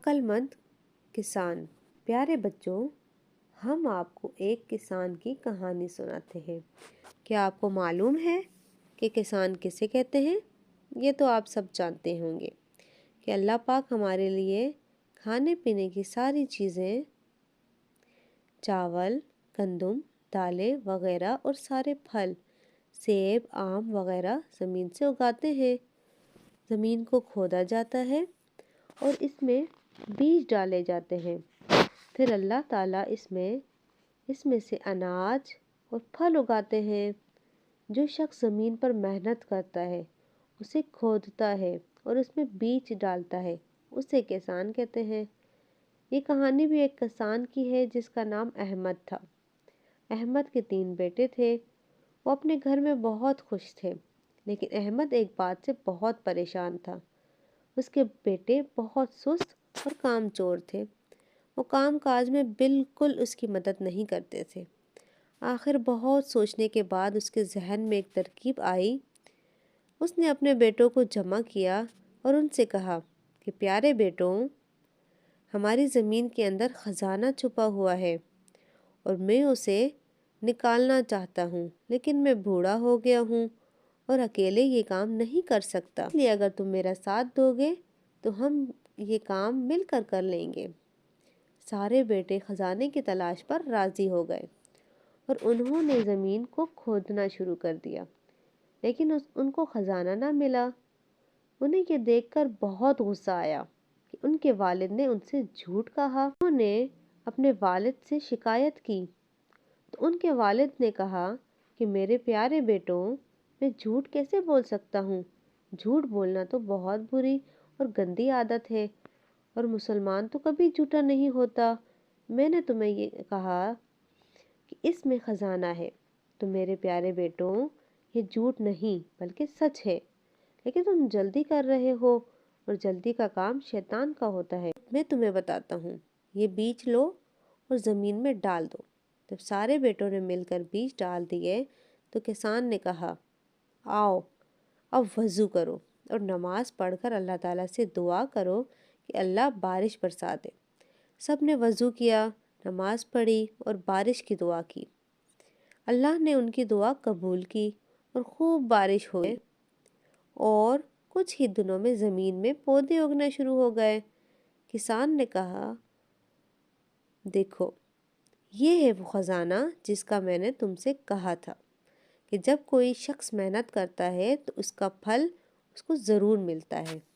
अक्लमंद किसान। प्यारे बच्चों, हम आपको एक किसान की कहानी सुनाते हैं। क्या आपको मालूम है कि किसान किसे कहते हैं? ये तो आप सब जानते होंगे कि अल्लाह पाक हमारे लिए खाने पीने की सारी चीज़ें, चावल, गंदम, दालें वगैरह और सारे फल, सेब, आम वगैरह ज़मीन से उगाते हैं। ज़मीन को खोदा जाता है और इसमें बीज डाले जाते हैं। फिर अल्लाह ताला इसमें से अनाज और फल उगाते हैं। जो शख्स ज़मीन पर मेहनत करता है, उसे खोदता है और उसमें बीज डालता है, उसे किसान कहते हैं। ये कहानी भी एक किसान की है जिसका नाम अहमद था। अहमद के 3 बेटे थे। वो अपने घर में बहुत खुश थे, लेकिन अहमद एक बात से बहुत परेशान था। उसके बेटे बहुत सुस्त और कामचोर थे। वो काम काज में बिल्कुल उसकी मदद नहीं करते थे। आखिर बहुत सोचने के बाद उसके जहन में एक तरकीब आई। उसने अपने बेटों को जमा किया और उनसे कहा कि प्यारे बेटों, हमारी ज़मीन के अंदर ख़जाना छुपा हुआ है और मैं उसे निकालना चाहता हूँ, लेकिन मैं बूढ़ा हो गया हूँ और अकेले ये काम नहीं कर सकता। इसलिए अगर तुम मेरा साथ दोगे तो हम ये काम मिलकर कर लेंगे। सारे बेटे खजाने की तलाश पर राजी हो गए और उन्होंने ज़मीन को खोदना शुरू कर दिया, लेकिन उनको खजाना ना मिला। उन्हें ये देखकर बहुत गुस्सा आया कि उनके वालिद ने उनसे झूठ कहा। उन्होंने अपने वालिद से शिकायत की तो उनके वालिद ने कहा कि मेरे प्यारे बेटों, मैं झूठ कैसे बोल सकता हूँ? झूठ बोलना तो बहुत बुरी और गंदी आदत है और मुसलमान तो कभी झूठा नहीं होता। मैंने तुम्हें ये कहा कि इसमें खजाना है, तो मेरे प्यारे बेटों, ये झूठ नहीं बल्कि सच है, लेकिन तुम जल्दी कर रहे हो और जल्दी का काम शैतान का होता है। मैं तुम्हें बताता हूँ, ये बीज लो और ज़मीन में डाल दो। जब सारे बेटों ने मिलकर बीज डाल दिए तो किसान ने कहा, आओ अब वज़ू करो और नमाज पढ़कर अल्लाह ताला से दुआ करो कि अल्लाह बारिश बरसा दे। सब ने वज़ू किया, नमाज पढ़ी और बारिश की दुआ की। अल्लाह ने उनकी दुआ कबूल की और खूब बारिश हुई और कुछ ही दिनों में ज़मीन में पौधे उगना शुरू हो गए। किसान ने कहा, देखो, ये है वो ख़जाना जिसका मैंने तुमसे कहा था कि जब कोई शख्स मेहनत करता है तो उसका फल उसको ज़रूर मिलता है।